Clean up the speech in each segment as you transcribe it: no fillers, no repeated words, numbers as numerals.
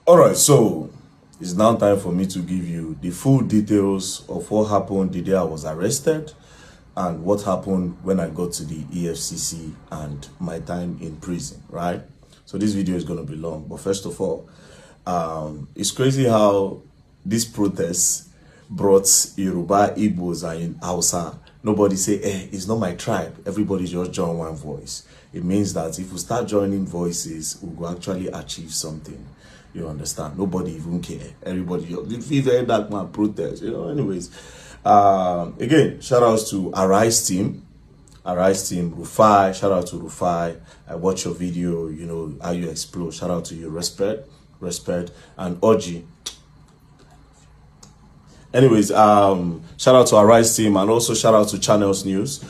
All right, so it's now time for me to give you the full details of what happened the day I was arrested and what happened when I got to the EFCC and my time in prison, right? So this video is going to be long, but first of all, it's crazy how this protest brought Yoruba, Igbos, and Hausa. Nobody say, it's not my tribe. Everybody just join one voice. It means that if we start joining voices, we will actually achieve something. You understand? Nobody even care. Everybody, if that man protest, anyways. Again, shout outs to Arise team, Rufai. Shout out to Rufai. I watch your video, how you explode. Shout out to you, respect, and Oji. Anyways, shout out to Arise team and also shout out to Channels News.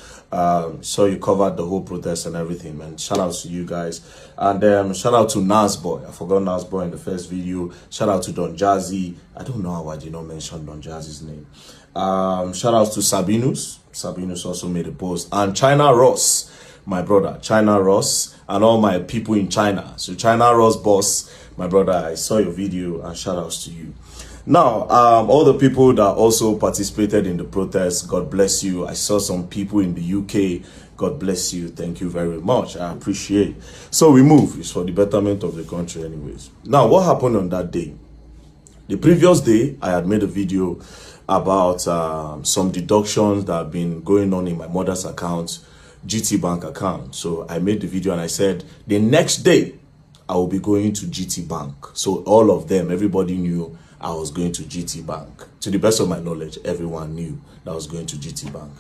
So you covered the whole protest and everything, man. Shout out to you guys. And shout out to Nasboy. I forgot Nasboy in the first video. Shout out to Don Jazzy. I don't know how I did not mention Don Jazzy's name. Shout out to Sabinus. Sabinus also made a post. And China Ross, my brother. China Ross and all my people in China. So China Ross boss, my brother, I saw your video and shout outs to you. Now, all the people that also participated in the protest, God bless you. I saw some people in the UK. God bless you. Thank you very much. I appreciate. So we move. It's for the betterment of the country anyways. Now, what happened on that day? The previous day, I had made a video about some deductions that have been going on in my mother's account, GT Bank account. So I made the video and I said, the next day, I will be going to GT Bank. So all of them, everybody knew I was going to GT Bank. To the best of my knowledge, everyone knew that I was going to GT Bank.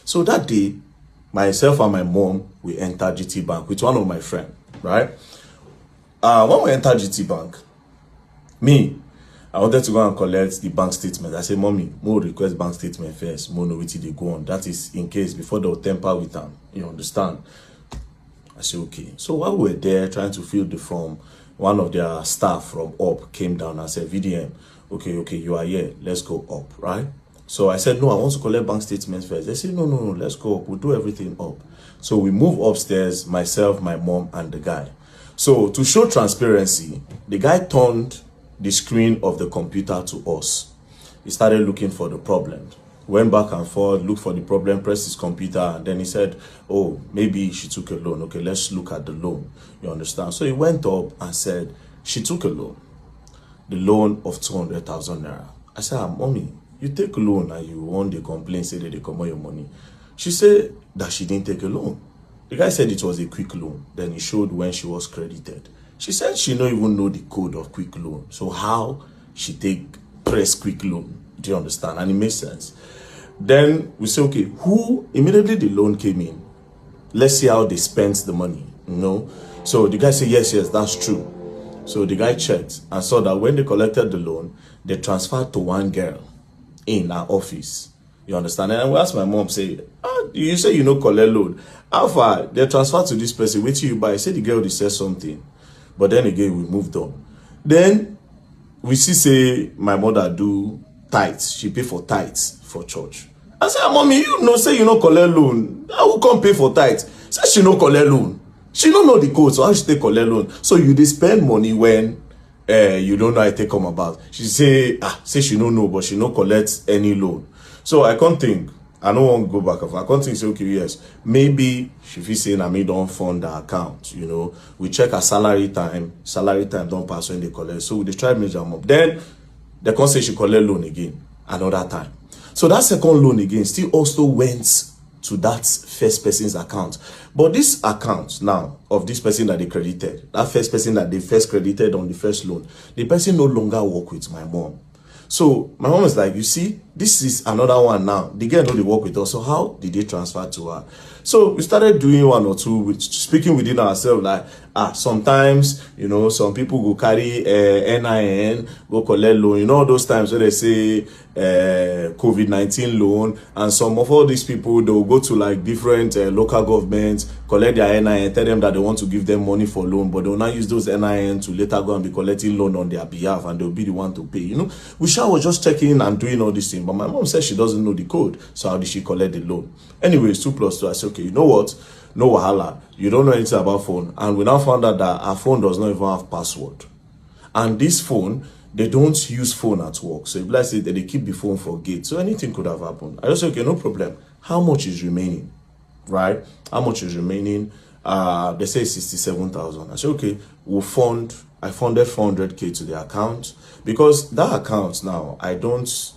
So that day, myself and my mom, we entered GT Bank with one of my friends, right? When we entered GT Bank, I wanted to go and collect the bank statement. I said, Mommy, Mo request bank statement first. Mo know what they go on. That is in case before they'll temper with them. You understand? I said, okay. So while we were there trying to fill the form, one of their staff from up came down and said, VDM, okay, you are here. Let's go up, right? So I said, no, I want to collect bank statements first. They said, no, let's go up. We'll do everything up. So we move upstairs, myself, my mom, and the guy. So to show transparency, the guy turned the screen of the computer to us. He started looking for the problem. Went back and forth, looked for the problem, pressed his computer, and then he said, oh, maybe she took a loan. Okay, let's look at the loan. You understand? So he went up and said, she took a loan. The loan of 200,000 naira. I said, Mommy, you take a loan and you want the complaint, say that they come on your money. She said that she didn't take a loan. The guy said it was a quick loan. Then he showed when she was credited. She said she don't even know the code of quick loan. So how she press quick loan? Do you understand? And it makes sense. Then we say, okay, who immediately the loan came in? Let's see how they spent the money, So the guy said, yes, that's true. So the guy checked and saw that when they collected the loan, they transferred to one girl in our office. You understand? And we asked my mom, say, you say you know collect loan. How far? They transferred to this person. Wait till you buy. I said the girl said something. But then again, we moved on. Then we see, say, my mother do tithes. She pay for tithes for church. I said, Mommy, say you no collect loan. I will come pay for tithes. Say she no collect loan. She don't know the code, so how she take collect loan? So you dey spend money when you don't know how it take come about. She say she don't know, but she no collect any loan. So I can't think. I don't want to go back. I can't think, say, okay, yes. Maybe she feel saying I may don't fund the account, We check her salary time. Salary time don't pass when they collect. So they try to measure them up. Then they can't say she collect loan again another time. So that second loan again still also went to that first person's account. But this account now of this person that they credited, that first person that they first credited on the first loan, the person no longer work with my mom. So my mom was like, you see, this is another one now. The girl know they work with us. So how did they transfer to her? So we started doing one or two, speaking within ourselves, like, sometimes, some people go carry NIN, go collect loan. All those times where they say COVID-19 loan, and some of all these people, they'll go to like different local governments, collect their NIN, tell them that they want to give them money for loan, but they'll not use those NIN to later go and be collecting loan on their behalf, and they'll be the one to pay. We was just checking and doing all these things, but my mom said she doesn't know the code, so how did she collect the loan? Anyways, 2 + 2, I said, okay, you know what? No wahala. You don't know anything about phone. And we now found out that our phone does not even have password. And this phone, they don't use phone at work. So if let's say that they keep the phone for gate, so anything could have happened. I just say, okay, no problem. How much is remaining? Right? How much is remaining? They say 67,000. I said, okay, I funded 400k to the account, because that account now, I don't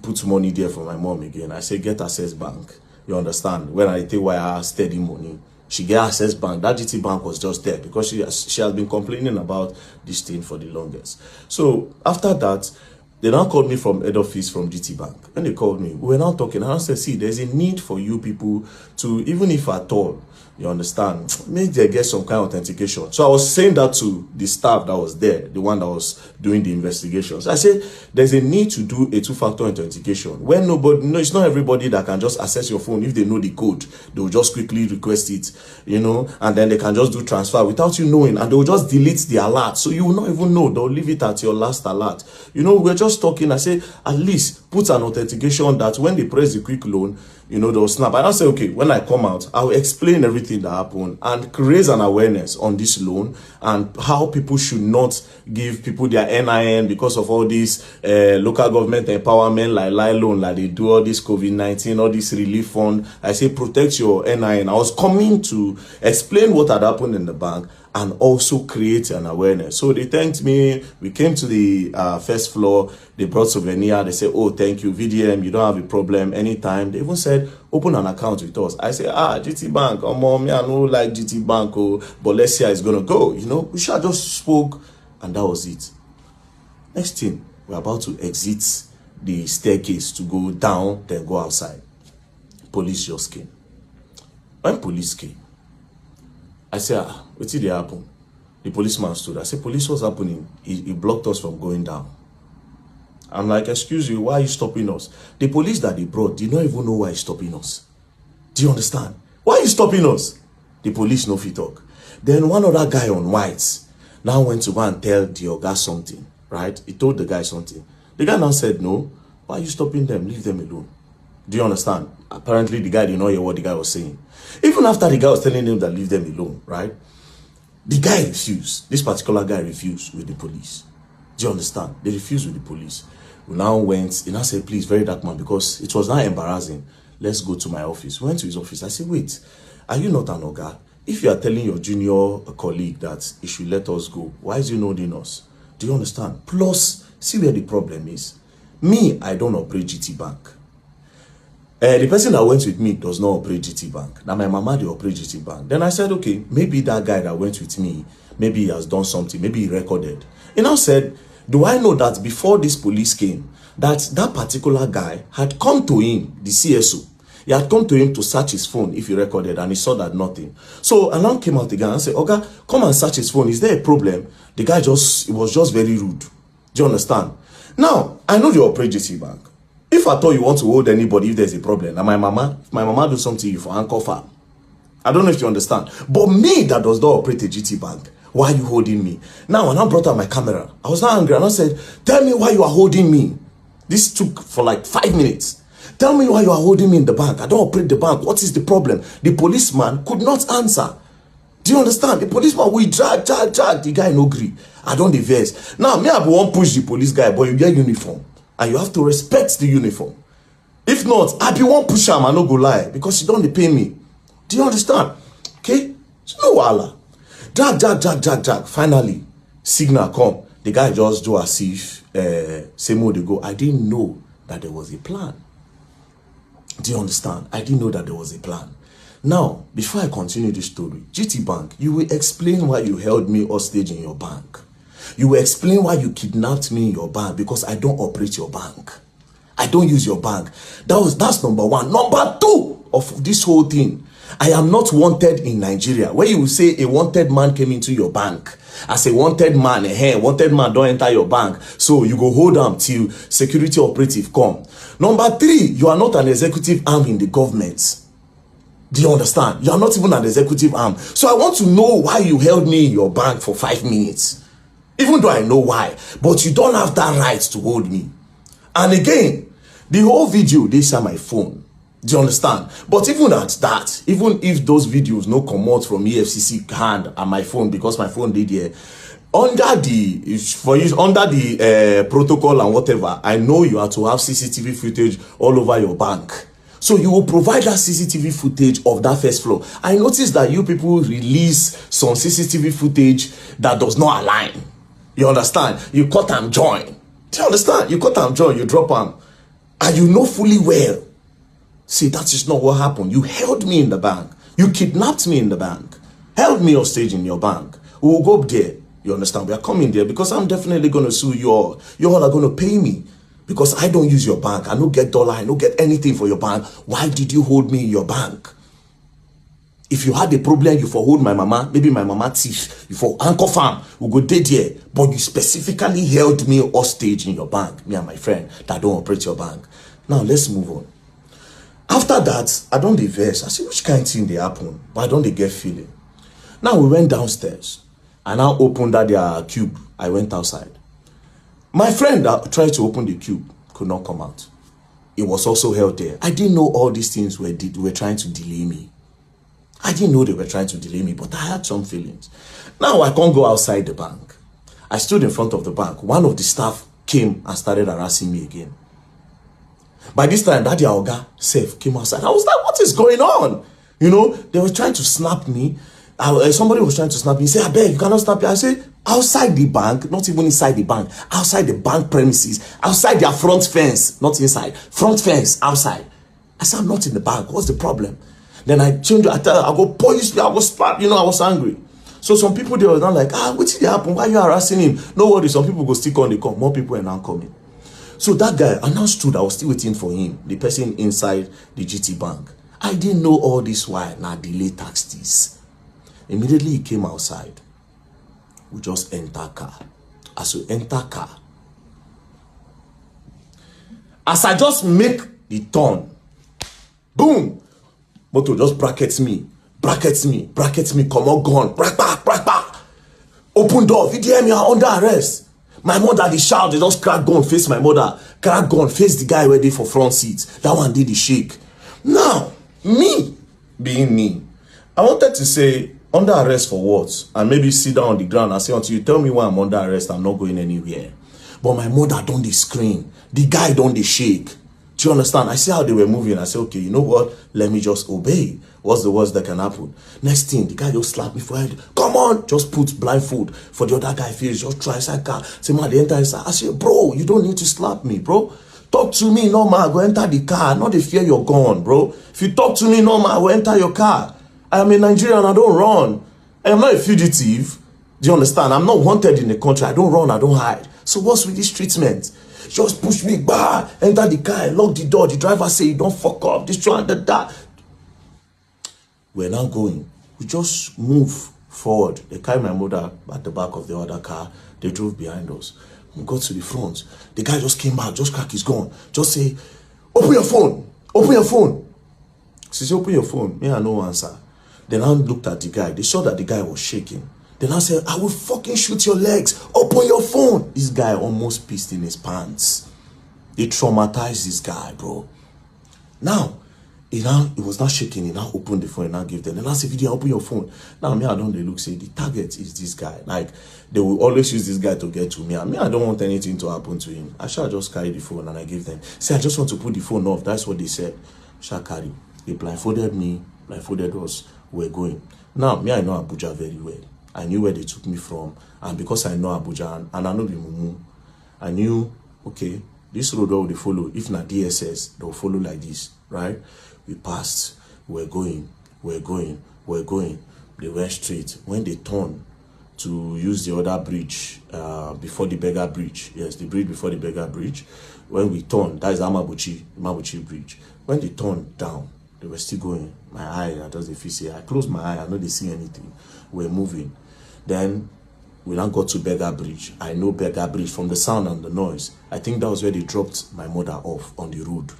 put money there for my mom again. I say, get Access Bank. You understand? When I take wire steady money, she get Access Bank. That GT Bank was just there because she has been complaining about this thing for the longest. So after that, they now called me from head office from GT Bank. When they called me, we were now talking. And I said, see, there's a need for you people to, even if at all, you understand, maybe they get some kind of authentication. So I was saying that to the staff that was there, the one that was doing the investigations. I said, there's a need to do a two-factor authentication. When nobody, no, it's not everybody that can just access your phone. If they know the code, they will just quickly request it, you know, and then they can just do transfer without you knowing, and they will just delete the alert. So you will not even know. They'll leave it at your last alert. You know, we're just talking. I say, at least put an authentication that when they press the quick loan, you know, they'll snap. And I say, okay, when I come out, I'll explain everything that happened and raise an awareness on this loan and how people should not give people their NIN because of all these local government empowerment, like loan, like they do all this COVID-19, all this relief fund. I say, protect your NIN. I was coming to explain what had happened in the bank and also create an awareness. So they thanked me. We came to the first floor. They brought souvenir. They said, oh, thank you, VDM. You don't have a problem anytime. They even said, open an account with us. I said, GT Bank. Oh, mom, I don't like GT Bank, but let's see how it's going to go. You know, we should just spoke, and that was it. Next thing, we're about to exit the staircase to go down, then go outside. Police just came. When police came, I said, what did happen? The policeman stood. I said, police, what's happening? He blocked us from going down. I'm like, excuse you, why are you stopping us? The police that they brought did not even know why he's stopping us. Do you understand? Why are you stopping us? The police no fit talk. Then one other guy on whites now went to go and tell the Oga something, right? He told the guy something. The guy now said, no, why are you stopping them? Leave them alone. Do you understand? Apparently, the guy did not hear what the guy was saying. Even after the guy was telling him that leave them alone, right? The guy refused. This particular guy refused with the police. Do you understand? They refused with the police. We now went, he now said, please, very dark man, because it was now embarrassing. Let's go to my office. We went to his office. I said, wait, are you not an Oga? If you are telling your junior colleague that he should let us go, why is he not in us? Do you understand? Plus, see where the problem is. Me, I don't operate GT Bank. The person that went with me does not operate GT Bank. Now my mama, they operate GT Bank. Then I said, okay, maybe that guy that went with me, maybe he has done something, maybe he recorded. He now said, do I know that before this police came, that particular guy had come to him, the CSO, he had come to him to search his phone if he recorded, and he saw that nothing. So alarm came out again and said, okay, come and search his phone. Is there a problem? The guy was just very rude. Do you understand? Now, I know you operate GT Bank. If I thought you want to hold anybody if there's a problem, and if my mama do something to you for anchor farm, I don't know if you understand. But me that does not operate a GT Bank, why are you holding me? Now, when I brought out my camera, I was not angry, and I said, tell me why you are holding me. This took for like 5 minutes. Tell me why you are holding me in the bank. I don't operate the bank. What is the problem? The policeman could not answer. Do you understand? The policeman, we drag. The guy no agree. I don't diverse. Now, me, I won't push the police guy, but you get uniform. And you have to respect the uniform. If not, I be one push him, I no go lie, because you don't pay me. Do you understand? Okay? So no wala. Drag. Finally, signal come. The guy just do as if same way they go. I didn't know that there was a plan. Do you understand? I didn't know that there was a plan. Now, before I continue the story, GT Bank, you will explain why you held me hostage in your bank. You will explain why you kidnapped me in your bank, because I don't operate your bank. I don't use your bank. That's number one. Number two of this whole thing, I am not wanted in Nigeria. Where you will say a wanted man came into your bank. As a wanted man, wanted man don't enter your bank. So you go hold them till security operative come. Number three, you are not an executive arm in the government. Do you understand? You are not even an executive arm. So I want to know why you held me in your bank for 5 minutes. Even though I know why. But you don't have that right to hold me. And again, the whole video, they share my phone. Do you understand? But even at that, even if those videos no come out from EFCC hand and my phone, because my phone did here, under the protocol and whatever, I know you have to have CCTV footage all over your bank. So you will provide that CCTV footage of that first floor. I noticed that you people release some CCTV footage that does not align. You understand? You cut and join. Do you understand? You cut and join, you drop them. And you know fully well. See, that is not what happened. You held me in the bank. You kidnapped me in the bank. Held me hostage in your bank. We will go up there. You understand? We are coming there because I'm definitely going to sue you all. You all are going to pay me. Because I don't use your bank. I don't get dollar. I don't get anything for your bank. Why did you hold me in your bank? If you had a problem, you for hold my mama. Maybe my mama thief. You for anchor farm. We go dead here. But you specifically held me hostage in your bank. Me and my friend that don't operate your bank. Now, let's move on. After that, I don't diverse. I see which kind of thing they happen. But I don't get feeling. Now, we went downstairs. I now opened that their cube. I went outside. My friend that tried to open the cube could not come out. It was also held there. I didn't know all these things were trying to delay me. I didn't know they were trying to delay me, but I had some feelings. Now I can't go outside the bank. I stood in front of the bank. One of the staff came and started harassing me again. By this time, that Oga Seth came outside. I was like, what is going on? You know, they were trying to snap me. Somebody was trying to snap me. He said, I beg, you cannot snap me. I said, outside the bank, not even inside the bank, outside the bank premises, outside their front fence, not inside, front fence, outside. I said, I'm not in the bank. What's the problem? Then I changed. I go, police me, I go slap. You know, I was angry. So some people, they were not like, what did happen? Why are you harassing him? No worry, some people go stick on the call. More people are now coming. So that guy, I now stood, I was still waiting for him, the person inside the GT bank. I didn't know all this while. Now delay tax this. Immediately he came outside. We just enter car. As we enter car, as I just make the turn, boom, motor just brackets me, come on, gun, brack back, open door, VDM, you are under arrest. My mother, they shout, they just crack gun, face my mother, crack gun, face the guy ready for front seat. That one did the shake. Now, me, being me, I wanted to say, under arrest for what? And maybe sit down on the ground and say, until you tell me why I'm under arrest, I'm not going anywhere. But my mother don't they scream. The guy don't they shake. Do you understand? I see how they were moving. I say, okay, you know what? Let me just obey. What's the worst that can happen? Next thing, the guy just slapped me for head. Come on, just put blindfold for the other guy face. Just try inside car. Say, man, the enter inside. I say, bro, you don't need to slap me, bro. Talk to me normal. Go enter the car. Not the fear you're gone, bro. If you talk to me normal, I will enter your car. I am a Nigerian, I don't run. I am not a fugitive. Do you understand? I'm not wanted in the country. I don't run, I don't hide. So what's with this treatment? Just push me, enter the car, lock the door. The driver say, you don't fuck up, this one, that. We're now going. We just move forward. They carry my mother at the back of the other car. They drove behind us. We got to the front. The guy just came back, just crack his gun. Just say, open your phone. Open your phone. She said, open your phone. Me, I no answer. Then I looked at the guy. They saw that the guy was shaking. Then I said, I will fucking shoot your legs. Open your phone. This guy almost pissed in his pants. They traumatized this guy, bro. Now, he was not shaking. He now opened the phone and now gave them. Then I said, open your phone. Now, me, I don't look, say, the target is this guy. Like, they will always use this guy to get to me. And me, I don't want anything to happen to him. I shall just carry the phone and I give them. Say, I just want to put the phone off. That's what they said. Shall carry. They blindfolded me, blindfolded us. We're going. Now, me, I know Abuja very well. I knew where they took me from. And because I know Abuja and I know the Mumu, I knew, okay, this road will they follow. If not DSS, they will follow like this, right? We passed. We're going. They went straight. When they turned to use the other bridge, before the Beggar Bridge. Yes, the bridge before the Beggar Bridge. When we turned, that is Amabuchi Bridge. When they turned down, they were still going. My eye, I just if you see, I closed my eye, I know they see anything. We're moving. Then we now got to Beggar Bridge. I know Beggar Bridge from the sound and the noise. I think that was where they dropped my mother off on the road.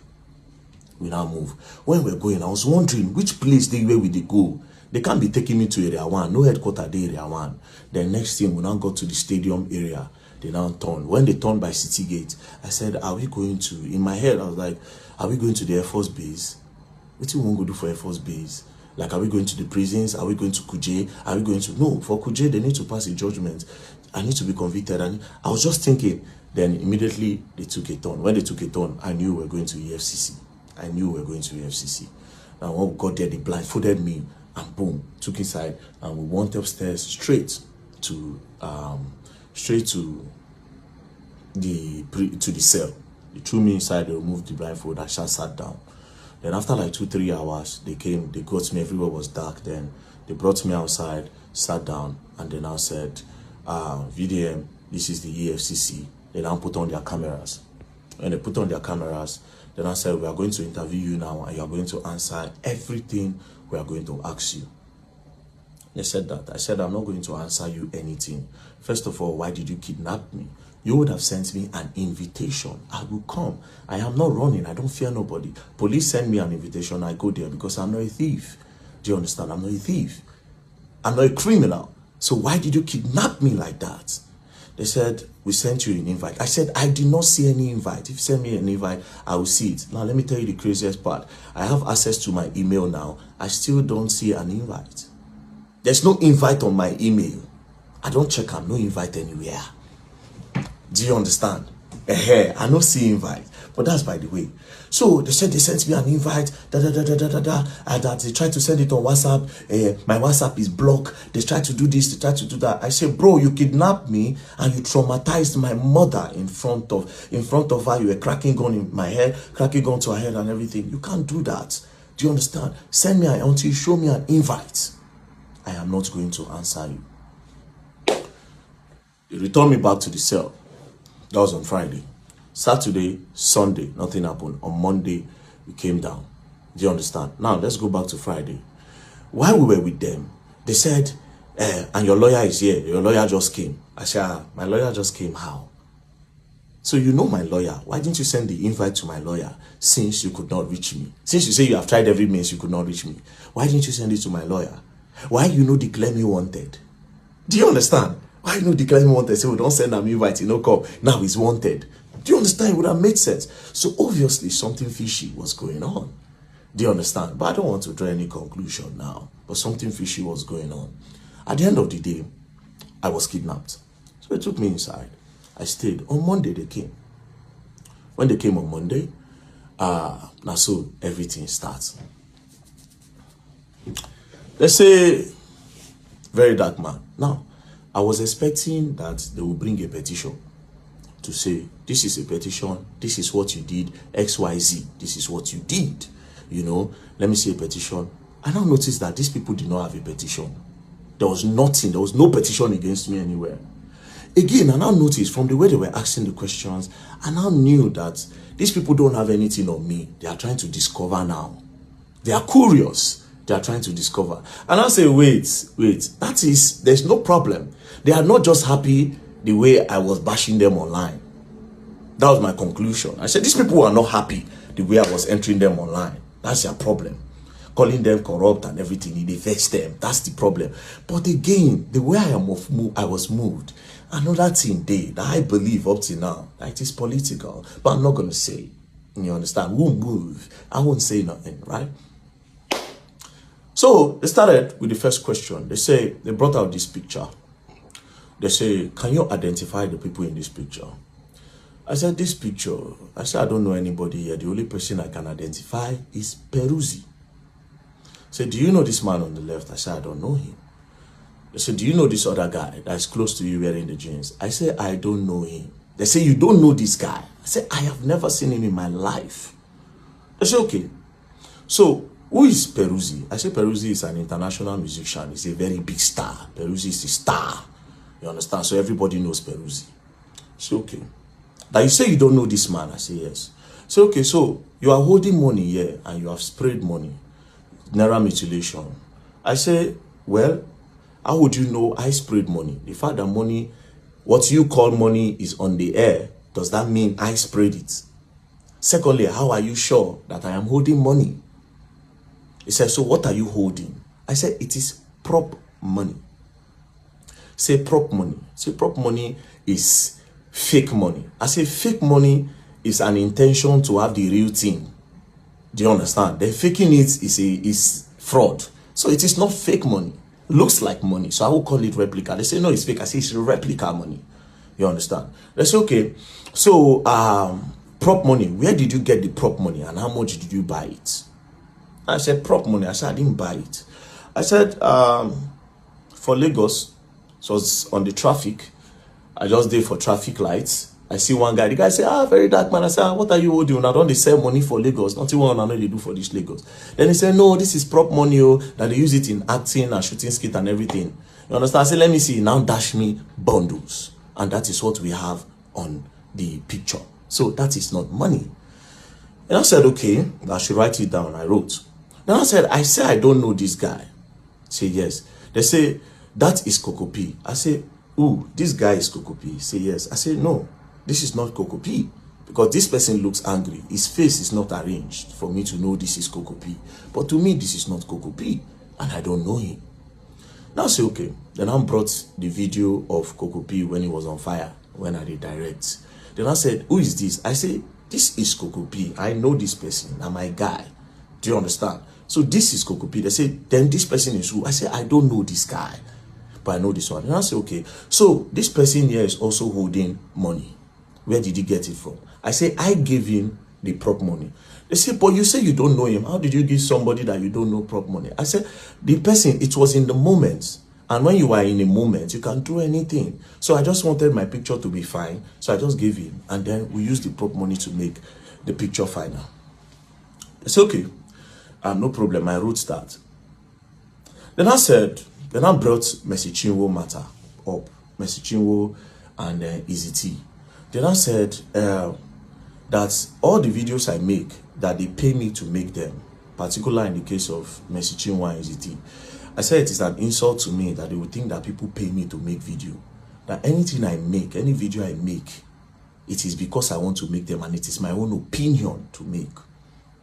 We now move. When we're going, I was wondering which place where will they go. They can't be taking me to area 1. No headquarters there, area 1. Then next thing, we now got to the stadium area. They now turned. When they turned by City Gate, I said, are we going to, in my head, I was like, are we going to the Air Force Base? What do you want to do for Air Force Base? Like, are we going to the prisons? Are we going to Kuje? Are we going to... No, for Kuje, they need to pass a judgment. I need to be convicted. And I was just thinking, then immediately they took a turn. When they took a turn, I knew we were going to EFCC. I knew we were going to EFCC. And when we got there, they blindfolded me and boom, took inside, and we went upstairs straight to the cell. They threw me inside, they removed the blindfold, I just sat down. Then after like 2-3 hours, they came, they got me, everywhere was dark. Then they brought me outside, sat down, and then I said, VDM, this is the EFCC. They now put on their cameras. When they put on their cameras, then I said, we are going to interview you now, and you are going to answer everything we are going to ask you. They said that. I said, I'm not going to answer you anything. First of all, why did you kidnap me? You would have sent me an invitation. I will come. I am not running. I don't fear nobody. Police send me an invitation. I go there because I'm not a thief. Do you understand? I'm not a thief. I'm not a criminal. So why did you kidnap me like that? They said, we sent you an invite. I said, I did not see any invite. If you send me an invite, I will see it. Now, let me tell you the craziest part. I have access to my email now. I still don't see an invite. There's no invite on my email. I don't check. I'm no invite anywhere. Do you understand? I don't see invite. But that's by the way. So they said they sent me an invite, and that they tried to send it on WhatsApp. My WhatsApp is blocked. They tried to do this, they tried to do that. I said, bro, you kidnapped me and you traumatized my mother in front of her. You were cracking gun in my head, cracking gun to her head and everything. You can't do that. Do you understand? Send me until you show me an invite. I am not going to answer you. They returned me back to the cell. That was on Friday. Saturday, Sunday, nothing happened. On Monday, we came down. Do you understand? Now, let's go back to Friday. While we were with them, they said, and your lawyer is here. Your lawyer just came. I said, my lawyer just came. How? So you know my lawyer. Why didn't you send the invite to my lawyer since you could not reach me? Since you say you have tried every means, you could not reach me. Why didn't you send it to my lawyer? Why you know declare me wanted? Do you understand? Why you know declare me wanted? Say, we don't send an invite, you know, come. Now he's wanted. Do you understand? It would have made sense. So obviously something fishy was going on. Do you understand? But I don't want to draw any conclusion now. But something fishy was going on. At the end of the day, I was kidnapped. So they took me inside. I stayed. On Monday they came. When they came on Monday, now so everything starts. Let's say, very dark man. Now, I was expecting that they will bring a petition to say, this is a petition, this is what you did, XYZ, this is what you did. You know, let me see a petition. I now noticed that these people did not have a petition. There was nothing, there was no petition against me anywhere. Again, I now noticed from the way they were asking the questions, I now knew that these people don't have anything on me. They are trying to discover now. They are curious. They are trying to discover. And I say, wait, that is, there's no problem. They are not just happy the way I was bashing them online. That was my conclusion. I said, these people are not happy the way I was entering them online. That's their problem. Calling them corrupt and everything, it affects them. That's the problem. But again, the way I was moved, another thing that I believe up to now, that it is political, but I'm not going to say. You understand? Won't move. I won't say nothing, right? So they started with the first question. They say, they brought out this picture. They say, can you identify the people in this picture? I said, this picture, I said, I don't know anybody here. The only person I can identify is Peruzzi. I said, do you know this man on the left? I said, I don't know him. They said, do you know this other guy that's close to you wearing the jeans? I said, I don't know him. They say, you don't know this guy? I said, I have never seen him in my life. They said, okay. So, who is Peruzzi? I said, Peruzzi is an international musician. He's a very big star. Peruzzi is a star. You understand? So everybody knows Peruzzi. So, okay. Now you say you don't know this man. I say, yes. So, okay, so you are holding money here and you have sprayed money. Naira mutilation. I say, well, how would you know I sprayed money? The fact that money, what you call money is on the air, does that mean I sprayed it? Secondly, how are you sure that I am holding money? He said, so what are you holding? I said, it is prop money. Say prop money. Say prop money is fake money. I say fake money is an intention to have the real thing. Do you understand? The faking it is fraud. So it is not fake money. looks like money. So I will call it replica. They say, no, it's fake. I say, it's replica money. You understand? They say, okay, so prop money, where did you get the prop money and how much did you buy it? I said, prop money. I said, I didn't buy it. I said, for Lagos, so it's on the traffic. I just did for traffic lights. I see one guy. The guy say, very dark man. I said, what are you doing? I don't they sell money for Lagos. Nothing what I know they do for this Lagos. Then he said, no, this is prop money. That they use it in acting and shooting skit and everything. You understand? I said, let me see. Now dash me bundles. And that is what we have on the picture. So that is not money. And I said, okay, I should write it down. I wrote. Then I said, I don't know this guy. Say, yes. They say, that is Coco P. I say, ooh, this guy is Coco P. Say, yes. I say, no, this is not Coco P. Because this person looks angry. His face is not arranged for me to know this is Coco P. But to me, this is not Coco P. And I don't know him. Now I say, okay. Then I brought the video of Coco P when he was on fire, when I did direct. Then I said, who is this? I say, this is Coco P. I know this person. I'm my guy. Do you understand? So this is Coco P. They say, then this person is who? I say, I don't know this guy, but I know this one. And I say, okay. So this person here is also holding money. Where did he get it from? I say, I gave him the prop money. They say, but you say you don't know him. How did you give somebody that you don't know prop money? I said, the person, it was in the moment. And when you are in a moment, you can do anything. So I just wanted my picture to be fine. So I just gave him. And then we used the prop money to make the picture final. It's okay. No problem. I wrote that. Then I brought Messi Chinwo matter up. Messi Chinwo and Easy T. Then I said that all the videos I make, that they pay me to make them, particularly in the case of Messi Chinwo and Easy T. I said it is an insult to me that they would think that people pay me to make video. That anything I make, any video I make, it is because I want to make them and it is my own opinion to make.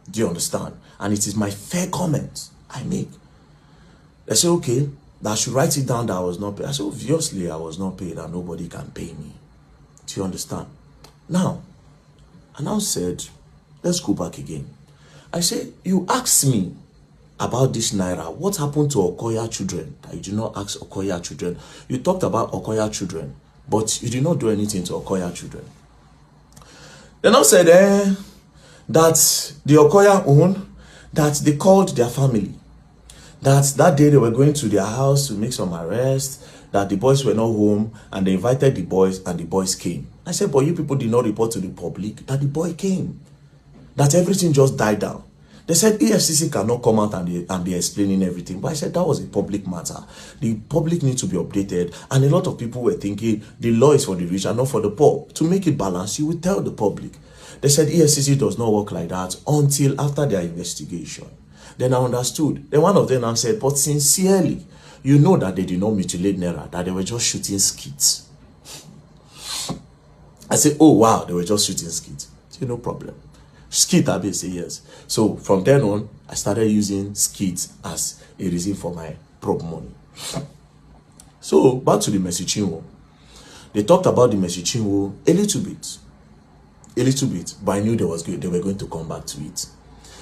Do you understand? And it is my fair comment I make. They say, okay, that I should write it down that I was not paid. I said, obviously I was not paid and nobody can pay me. Do you understand? Now, I now said, let's go back again. I said, you asked me about this Naira. What happened to Okoya children? That you did not ask Okoya children. You talked about Okoya children, but you did not do anything to Okoya children. Then I said, that the Okoya own, that they called their family. That day they were going to their house to make some arrests, that the boys were not home, and they invited the boys, and the boys came. I said, but you people did not report to the public that the boy came. That everything just died down. They said EFCC cannot come out and be explaining everything. But I said that was a public matter. The public needs to be updated. And a lot of people were thinking the law is for the rich and not for the poor. To make it balanced, you will tell the public. They said EFCC does not work like that until after their investigation. Then I understood. Then one of them said, but sincerely, you know that they did not mutilate Naira, that they were just shooting skits. I said, oh wow, they were just shooting skits. I said, no problem. Skit, I say yes. So from then on, I started using skits as a reason for my prop money. So back to the Messi Chinwo. They talked about the Messi Chinwo a little bit, but I knew they were going to come back to it.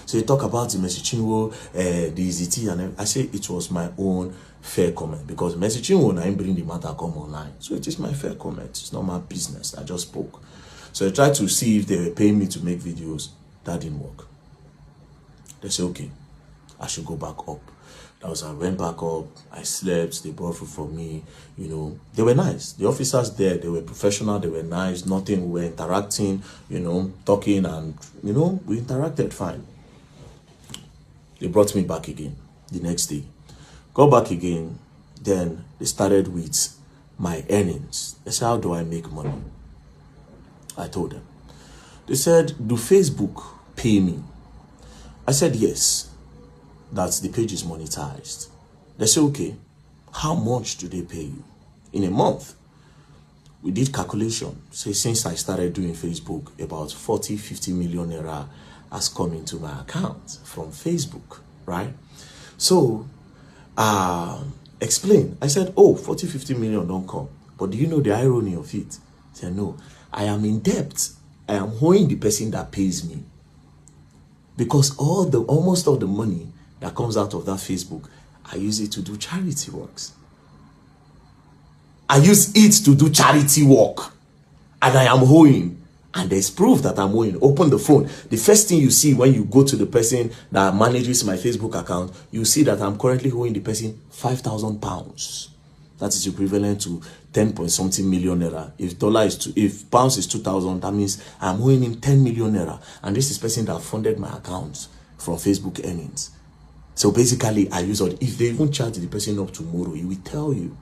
So they talk about the Messi Chinwo, the EZT, and I say it was my own fair comment because Messi Chinwo and I bring the matter come online. So it is my fair comment. It's not my business. I just spoke. So I tried to see if they were paying me to make videos. That didn't work. They said, okay, I should go back up. That was, I went back up, I slept, they brought food for me, you know. They were nice. The officers there, they were professional, they were nice, nothing, we were interacting, you know, talking and, you know, we interacted fine. They brought me back again the next day. Go back again, then they started with my earnings. They said, how do I make money? I told them. They said, do Facebook pay me? I said, yes. That the page is monetized. They said, okay, how much do they pay you? In a month, we did calculation. Say, since I started doing Facebook, about 40-50 million naira has come into my account from Facebook, right? So, explain. I said, oh, 40-50 million don't come. But do you know the irony of it? I said, no, I am in debt. I am owing the person that pays me. Because almost all the money that comes out of that Facebook, I use it to do charity works. I use it to do charity work. And I am owing. And there's proof that I'm owing. Open the phone. The first thing you see when you go to the person that manages my Facebook account, you see that I'm currently owing the person £5,000. That is equivalent to 10 point something million naira. If pounds is 2,000, that means I'm owing him 10 million naira. And this is person that funded my account from Facebook earnings. So basically, I use it. If they even charge the person up tomorrow, he will tell you.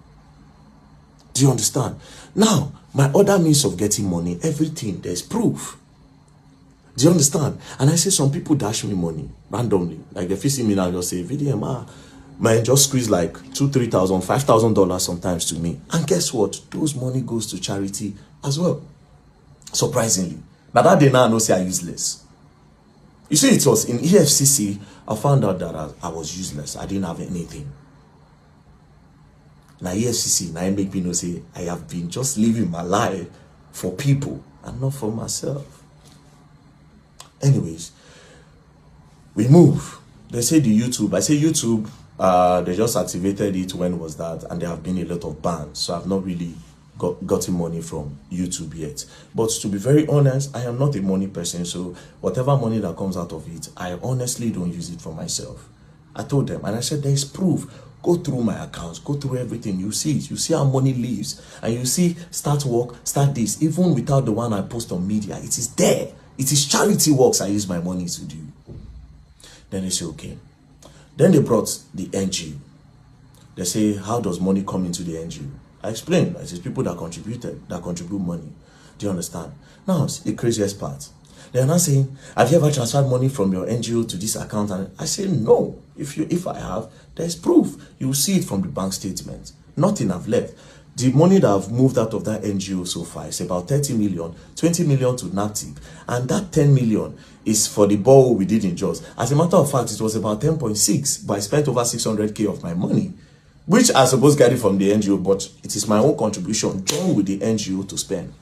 Do you understand? Now, my other means of getting money, everything, there's proof. Do you understand? And I say some people dash me money randomly. Like if you see me now, just say, VDM, man, just squeeze like $2,000, $3,000, $5,000 sometimes to me. And guess what? Those money goes to charity as well. Surprisingly. But that day now I know say I'm useless. You see, it was in EFCC, I found out that I was useless. I didn't have anything. Now EFCC, now it make me know say I have been just living my life for people and not for myself. Anyways, we move. They say the YouTube. I say YouTube, they just activated it. When was that? And there have been a lot of bans. So I've not really gotten money from YouTube yet. But to be very honest, I am not a money person. So whatever money that comes out of it, I honestly don't use it for myself. I told them, and I said, there is proof. Go through my accounts, go through everything. You see it. You see how money leaves. And you see, start work, start this. Even without the one I post on media, it is there. It is charity works I use my money to do. Then they say, okay. Then they brought the NGO. They say, how does money come into the NGO? I explained. It is people that contribute money. Do you understand? Now, the craziest part. They are not saying, have you ever transferred money from your NGO to this account? And I say, no. If I have, there's proof. You will see it from the bank statement. Nothing I've left. The money that I've moved out of that NGO so far is about 30 million, 20 million to NATIP. And that 10 million is for the borrow we did in Jos. As a matter of fact, it was about 10.6, but I spent over 600K of my money, which I suppose get it from the NGO, but it is my own contribution joined with the NGO to spend.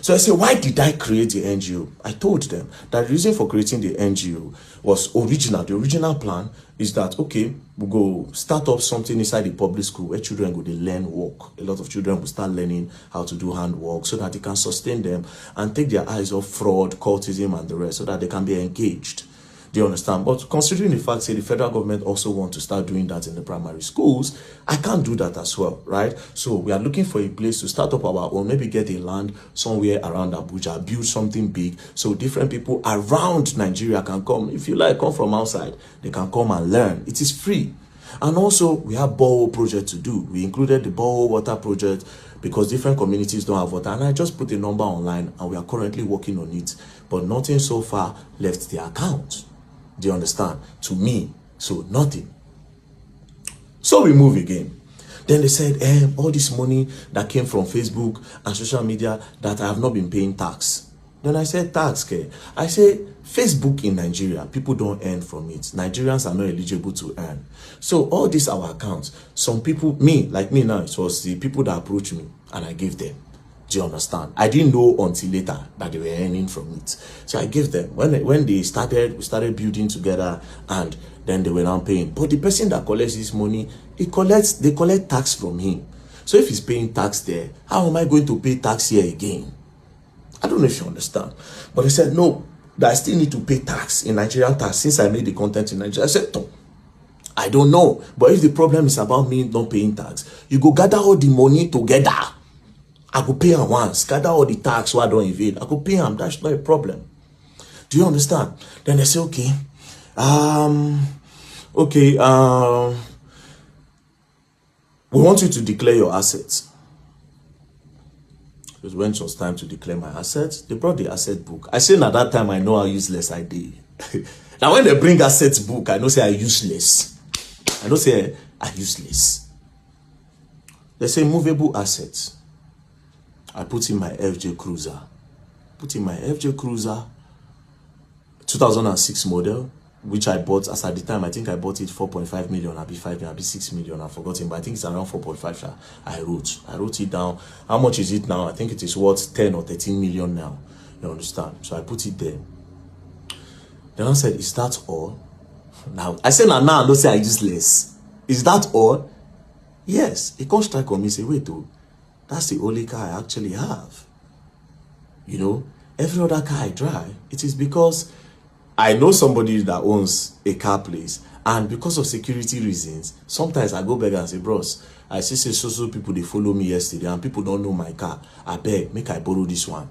So I say, why did I create the NGO? I told them that the reason for creating the NGO was original. The original plan is that, okay, we'll go start up something inside the public school where children go to learn work. A lot of children will start learning how to do handwork so that they can sustain them and take their eyes off fraud, cultism, and the rest so that they can be engaged. Do you understand? But considering the fact that the federal government also want to start doing that in the primary schools, I can't do that as well, right? So we are looking for a place to start up our own, maybe get a land somewhere around Abuja, build something big, so different people around Nigeria can come. If you like, come from outside, they can come and learn. It is free. And also, we have borehole project to do. We included the borehole water project because different communities don't have water. And I just put a number online and we are currently working on it. But nothing so far left the account. Do you understand? To me, so nothing. So we move again. Then they said, all this money that came from Facebook and social media that I have not been paying tax. Then I said, tax, okay. I say, Facebook in Nigeria, people don't earn from it. Nigerians are not eligible to earn. So all these our accounts, some people, like me now, it was the people that approached me and I gave them. Do you understand? I didn't know until later that they were earning from it. So I gave them. When they started, we started building together and then they were now paying. But the person that collects this money, they collect tax from him. So if he's paying tax there, how am I going to pay tax here again? I don't know if you understand. But they said, no, that I still need to pay tax in Nigerian tax since I made the content in Nigeria. I said, no, I don't know. But if the problem is about me not paying tax, you go gather all the money together. I could pay him once, gather all the tax so I don't evade. I could pay him, that's not a problem. Do you understand? Then they say, okay, we want you to declare your assets. It when it was time to declare my assets, they brought the asset book. I say at that time, I know how useless I did. Now when they bring assets book, I know say I'm useless. I know say I'm useless. They say movable assets. I put in my FJ Cruiser. 2006 model, which I bought as at the time. I think I bought it 4.5 million, I'll be 5 million, I'll be 6 million. I've forgotten, but I think it's around 4.5. I wrote it down. How much is it now? I think it is worth 10 or 13 million now. You understand? So I put it there. Then I said, is that all? Now I said, now I don't say I useless. Is that all? Yes. He can't strike on me, say, wait, oh, that's the only car I actually have. You know, every other car I drive, it is because I know somebody that owns a car place, and because of security reasons, sometimes I go back and say, bros, I see so people, they follow me yesterday, and people don't know my car. I beg, make I borrow this one.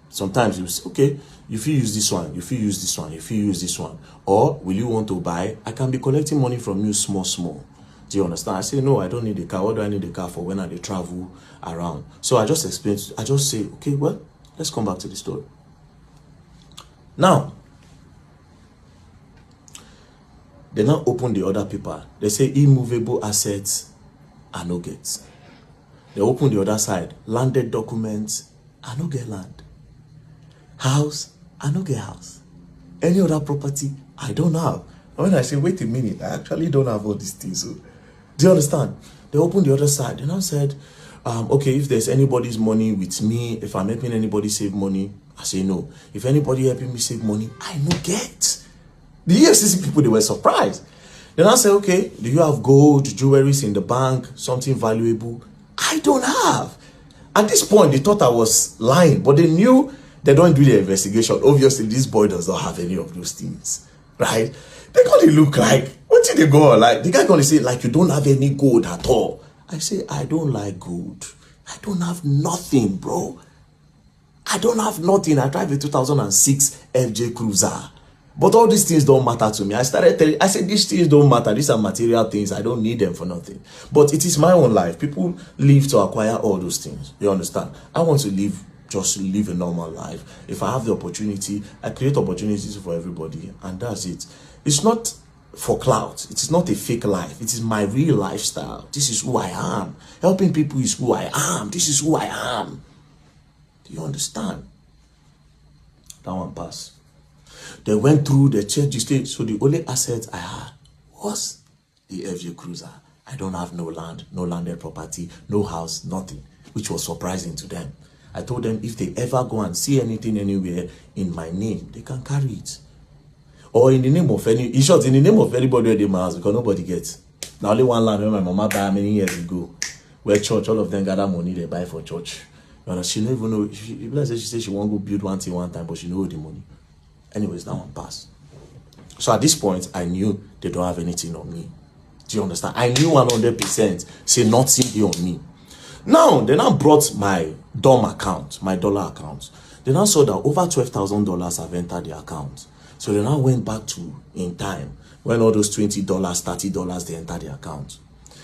Sometimes you say, okay, if you use this one, if you use this one, if you use this one, or will you want to buy? I can be collecting money from you small. Do you understand? I say, no, I don't need a car. What do I need a car for when I travel around? So I just explain, I just say, okay, well, let's come back to the story. Now, they now open the other paper. They say immovable assets are no get. They open the other side. Landed documents are no get land. House, I no get house. Any other property, I don't have. And when I say, wait a minute, I actually don't have all these things. So, do you understand? They opened the other side. And I said, okay, if there's anybody's money with me, if I'm helping anybody save money, I say no. If anybody helping me save money, I no get. The EFCC people, they were surprised. Then I said, okay, do you have gold, jewelries in the bank, something valuable? I don't have. At this point, they thought I was lying, but they knew they don't do the investigation. Obviously, this boy does not have any of those things, right? They're going to look like, what did they go on? Like, the guy going to say, like, you don't have any gold at all. I say, I don't like gold. I don't have nothing, bro. I don't have nothing. I drive a 2006 FJ Cruiser. But all these things don't matter to me. I started telling, I said, these things don't matter. These are material things. I don't need them for nothing. But it is my own life. People live to acquire all those things. You understand? I want to live, just live a normal life. If I have the opportunity, I create opportunities for everybody. And that's it. It's not for clout. It is not a fake life. It is my real lifestyle. This is who I am. Helping people is who I am. This is who I am. Do you understand? That one pass. They went through, they checked the state. So the only asset I had was the FJ Cruiser. I don't have no land, no landed property, no house, nothing, which was surprising to them. I told them if they ever go and see anything anywhere in my name, they can carry it. Or in the name of any, in short, in the name of anybody at my house, because nobody gets. Now only one land when my mama buy many years ago, where church, all of them gather money they buy for church. She don't even know, she said she won't go build one thing one time, but she know the money. Anyways, that one passed. So at this point, I knew they don't have anything on me. Do you understand? I knew 100% say nothing on me. Now, they now brought my DOM account, my dollar account. They now saw that over $12,000 have entered the account. So they now went back to in time when all those $20, $30, they entered the account.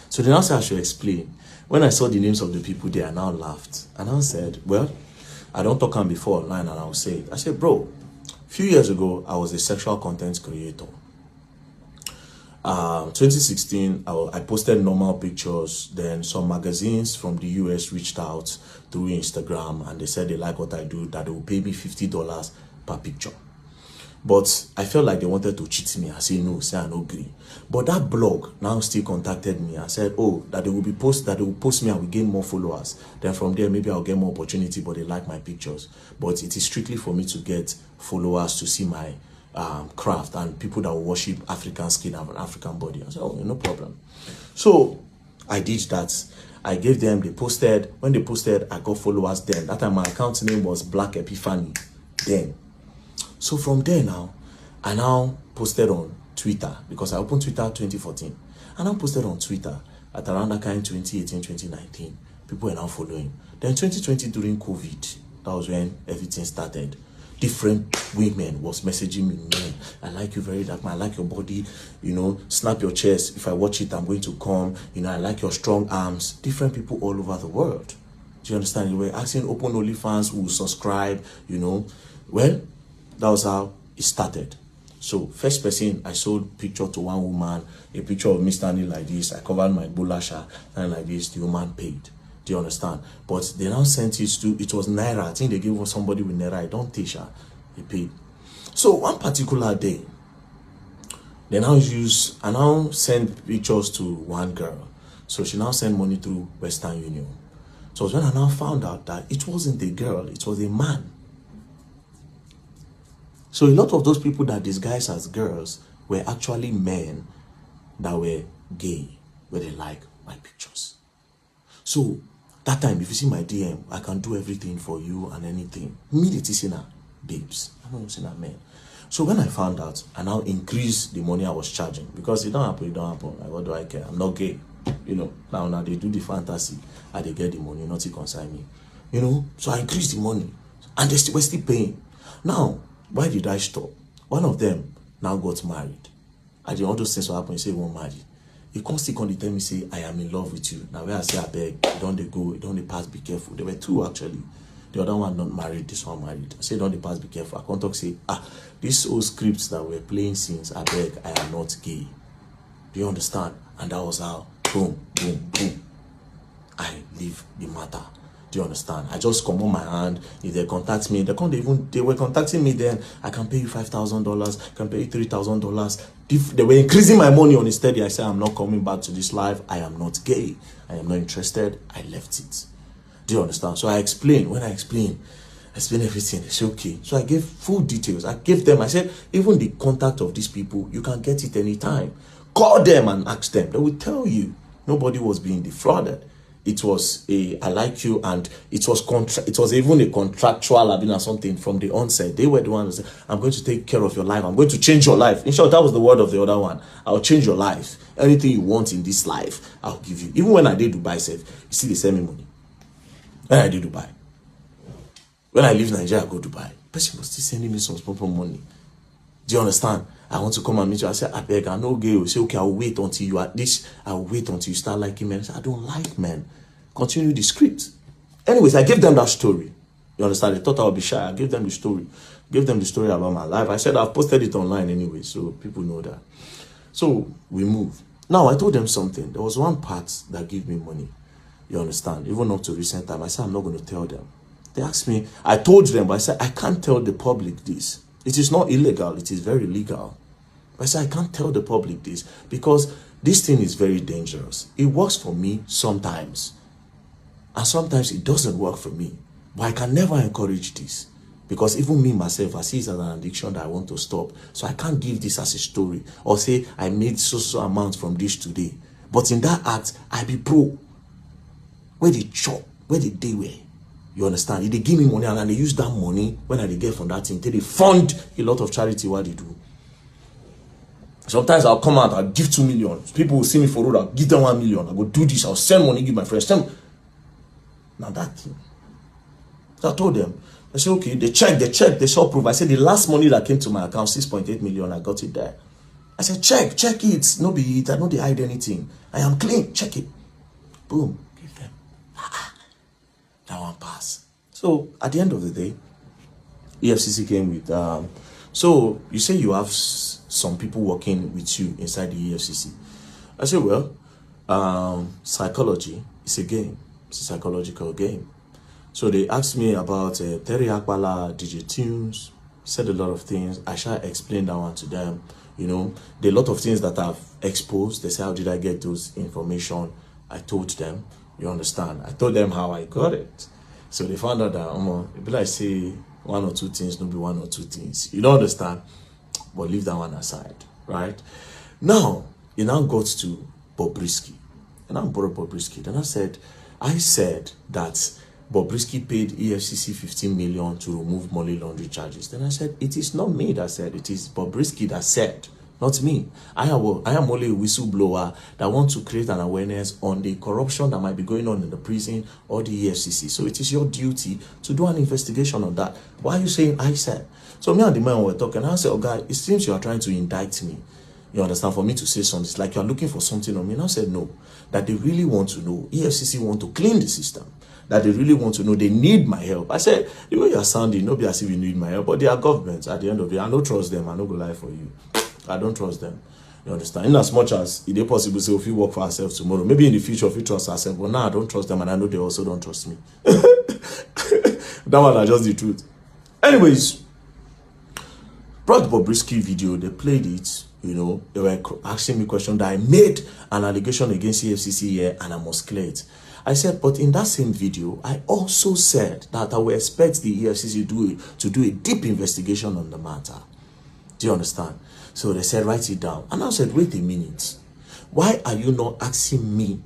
So they now said I should explain. When I saw the names of the people there, I now laughed. And I said, well, I don't talk on before online, and I'll say it. I said, bro, a few years ago, I was a sexual content creator. 2016, I posted normal pictures. Then some magazines from the US reached out through Instagram, and they said they like what I do, that they will pay me $50 per picture. But I felt like they wanted to cheat me. I said no, say I no agree. But that blog now still contacted me and said, oh, that they will post me and will gain more followers. Then from there, maybe I'll get more opportunity, but they like my pictures. But it is strictly for me to get followers to see my craft and people that will worship African skin and African body. I said, oh, no problem. So I did that. I gave them, they posted. When they posted, I got followers then. That time my account name was Black Epiphany then. So from there now, I now posted on Twitter, because I opened Twitter 2014. I now posted on Twitter at around that kind 2018, 2019. People were now following. Then 2020 during COVID, that was when everything started. Different women was messaging me, man, I like you very dark, man, I like your body, you know, snap your chest. If I watch it, I'm going to come. You know, I like your strong arms. Different people all over the world. Do you understand? They were asking open OnlyFans who will subscribe, you know. Well, that was how it started. So first person, I sold picture to one woman, a picture of me standing like this. I covered my bulasha and like this. The woman paid. Do you understand? But they now sent it to, it was Naira. I think they gave somebody with Naira. I don't teach her. They paid. So one particular day, they now I now send pictures to one girl. So she now sent money through Western Union. So when I now found out that it wasn't a girl, it was a man. So a lot of those people that disguised as girls were actually men that were gay. where they like my pictures. So that time, if you see my DM, I can do everything for you and anything. Immediately say na babes. I don't say na men. So when I found out, I now increased the money I was charging, because it don't happen. Like, what do I care? I'm not gay. You know, now they do the fantasy and they get the money, not to consign me. You know, so I increased the money and they were still paying. Now, why did I stop? One of them now got married. And all those things will happen. You say, you won't marry. He constantly tell me, say, I am in love with you. Now, where I say, I beg, don't they go, don't they pass, be careful. There were two actually. The other one not married, this one married. I say, don't they pass, be careful. I can't talk, say, these old scripts that we're playing since, I beg, I am not gay. Do you understand? And that was how, boom, boom, boom, I leave the matter. Do you understand? I just come on my hand. If they contact me, they were contacting me then. I can pay you $5,000, can pay you $3,000. They were increasing my money on it steady. I said, I'm not coming back to this life. I am not gay. I am not interested. I left it. Do you understand? So I explained. When I explained everything. They said, okay. So I gave full details. I gave them, I said, even the contact of these people, you can get it anytime. Call them and ask them. They will tell you. Nobody was being defrauded. It was I like you, and it was even a contractual or something from the onset. They were the ones who said, I'm going to take care of your life. I'm going to change your life. In short, that was the word of the other one. I'll change your life. Anything you want in this life, I'll give you. Even when I did Dubai, said, you see, they send me money. When I did Dubai. When I leave Nigeria, I go Dubai. Person was still sending me some small money. Do you understand? I want to come and meet you. I said, I beg, I know gay. You say, okay, I'll wait until you at this. I'll wait until you start liking men. I said, I don't like men. Continue the script. Anyways, I gave them that story. You understand? They thought I would be shy. I gave them the story. Gave them the story about my life. I said, I've posted it online anyway, so people know that. So we moved. Now, I told them something. There was one part that gave me money. You understand? Even up to recent time, I said, I'm not going to tell them. They asked me, I told them, but I said, I can't tell the public this. It is not illegal. It is very legal. I said, I can't tell the public this because this thing is very dangerous. It works for me sometimes. And sometimes it doesn't work for me. But I can never encourage this. Because even me, myself, I see it as an addiction that I want to stop. So I can't give this as a story. Or say, I made so amount from this today. But in that act, I be pro. Where they chop, where they wear. You understand? If they give me money and they use that money, when I get from that thing, they fund a lot of charity what they do. Sometimes I'll come out, I'll give 2 million. People will see me for road, I'll give them 1 million. I'll go do this, I'll send money, give my friends. Now that thing. So I told them, I said, okay, they checked, they saw proof. I said, the last money that came to my account, 6.8 million, I got it there. I said, check it. No be it, I know they hide anything. I am clean, check it. Boom, give them. That one pass. So at the end of the day, EFCC came with, so you say you have some people working with you inside the EFCC. I said, well, psychology is a game. It's a psychological game. So they asked me about Terry Akbala, DJ Tunes, said a lot of things. I shall explain that one to them. You know, there are a lot of things that I've exposed. They say, how did I get those information? I told them, you understand? I told them how I got it. So they found out that, if I say one or two things, no be one or two things. You don't understand? But leave that one aside, right? Now, it now got to Bobrisky. And I brought Bobrisky. Then I said that Bobrisky paid EFCC 15 million to remove money laundering charges. Then I said, it is not me that said, it is Bobrisky that said, not me. I am only a whistleblower that wants to create an awareness on the corruption that might be going on in the prison or the EFCC. So it is your duty to do an investigation on that. Why are you saying I said? So me and the man were talking. I said, oh God, it seems you are trying to indict me. You understand? For me to say something, it's like you are looking for something on me. And I said, no, that they really want to know. EFCC want to clean the system. That they really want to know. They need my help. I said, the way you are sounding, nobody as if you need my help. But they are governments at the end of the day. I don't trust them. I don't go lie for you. I don't trust them. You understand? In as much as it is possible to say, if we work for ourselves tomorrow, maybe in the future, if we trust ourselves, but now I don't trust them, and I know they also don't trust me. That one is just the truth. Anyways, brought the Bobrisky video, they played it, you know, they were asking me questions that I made an allegation against EFCC here, and I must clear it. I said, but in that same video, I also said that I will expect the EFCC to do a deep investigation on the matter. Do you understand? So they said, write it down. And I said, wait a minute. Why are you not asking me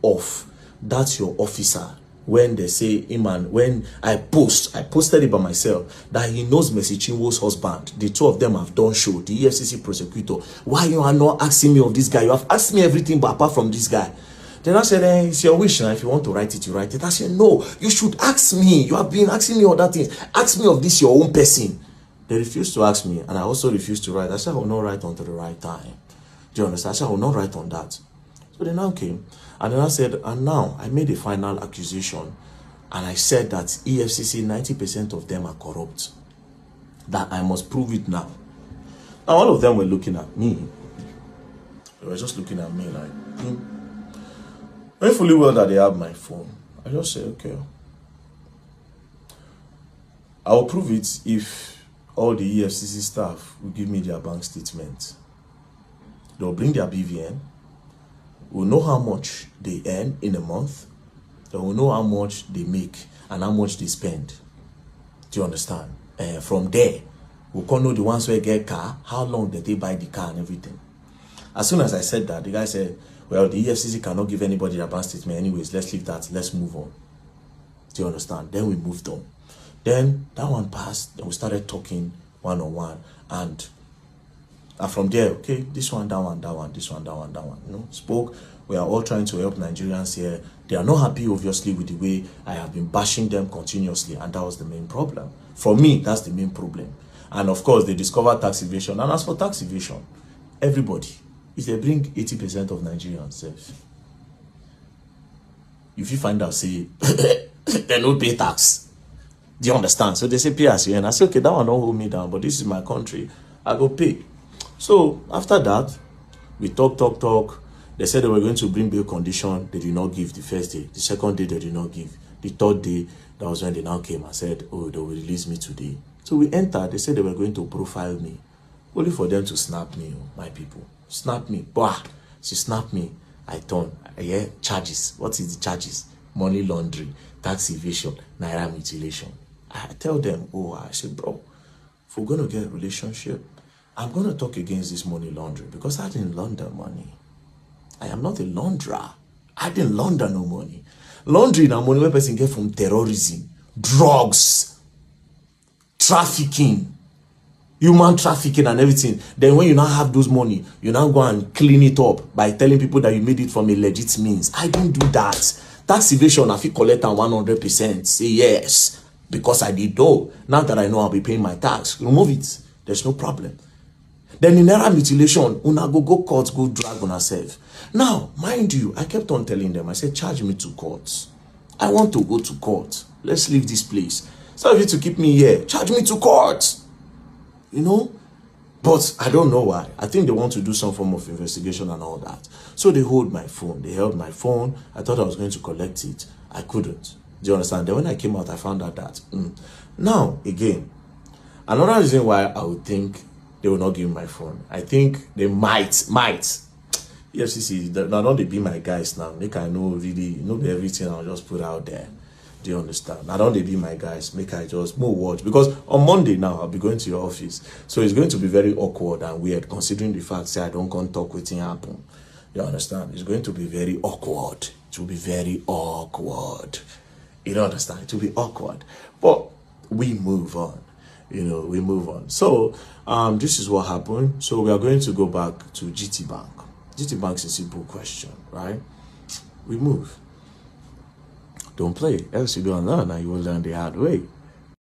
of that your officer when they say, hey man, when I posted it by myself that he knows Mercy Chinwo's husband. The two of them have done show, the EFCC prosecutor. Why you are not asking me of this guy? You have asked me everything but apart from this guy. Then I said, it's your wish now. If you want to write it, you write it. I said, no, you should ask me. You have been asking me other things. Ask me of this, your own person. They refused to ask me, and I also refused to write. I said, I will not write until the right time. Do you understand? I said, I will not write on that. So they now came, and then I said, and now I made a final accusation, and I said that EFCC, 90% of them are corrupt. That I must prove it now. Now, all of them were looking at me. They were just looking at me like, Knowing fully well that they have my phone, I just say, okay, I will prove it if all the EFCC staff will give me their bank statement. They'll bring their BVN. We'll know how much they earn in a month. They will know how much they make and how much they spend. Do you understand? From there, we'll call know the ones who get car, how long did they buy the car and everything. As soon as I said that, the guy said, well, the EFCC cannot give anybody their bank statement anyways. Let's leave that. Let's move on. Do you understand? Then we moved on. Then that one passed. Then we started talking one-on-one. And from there, okay, this one, that one, that one, this one, that one, that one. You know, spoke. We are all trying to help Nigerians here. They are not happy, obviously, with the way I have been bashing them continuously. And that was the main problem. For me, that's the main problem. And of course, they discovered tax evasion. And as for tax evasion, everybody, if they bring 80% of Nigerians, if you find out, say, they don't pay tax. Do you understand? So they say, pay as you earn. I say, okay, that one don't hold me down, but this is my country. I go pay. So after that, we talk. They said they were going to bring bail condition. They did not give the first day. The second day, they did not give. The third day, that was when they now came and said, oh, they will release me today. So we entered. They said they were going to profile me. Only for them to snap me, my people. Snap me. Bah! She snapped me. I turn. I hear charges. What is the charges? Money laundering, tax evasion, naira mutilation. I tell them, oh, I said, bro, if we're going to get a relationship, I'm going to talk against this money laundering because I didn't launder money. I am not a launderer. I didn't launder no money. Laundering and money where person get from terrorism, drugs, trafficking, human trafficking and everything. Then when you now have those money, you now go and clean it up by telling people that you made it from a legit means. I didn't do that. Tax evasion, I feel collect 100%. Say yes, because I did though. Now that I know I'll be paying my tax, remove it. There's no problem. Then in naira mutilation, una go court, go drag on herself. Now, mind you, I kept on telling them, I said, charge me to court. I want to go to court. Let's leave this place. Instead of you to keep me here, charge me to court. You know? But I don't know why. I think they want to do some form of investigation and all that. So they hold my phone. They held my phone. I thought I was going to collect it. I couldn't. Do you understand? Then when I came out, I found out that. Now, again, another reason why I would think they will not give me my phone. I think they might. EFCC, now don't they be my guys now. Make I know really, everything I'll just put out there. Do you understand? Now don't they be my guys. Make I just move watch. Because on Monday now, I'll be going to your office. So it's going to be very awkward and weird considering the fact that I don't come talk with thing happen. You understand? It's going to be very awkward. It will be very awkward. You don't understand? It will be awkward. But we move on. You know, we move on. So, this is what happened. So, we are going to go back to GT Bank. GT Bank is a simple question, right? We move. Don't play. Else you don't learn and you will learn the hard way.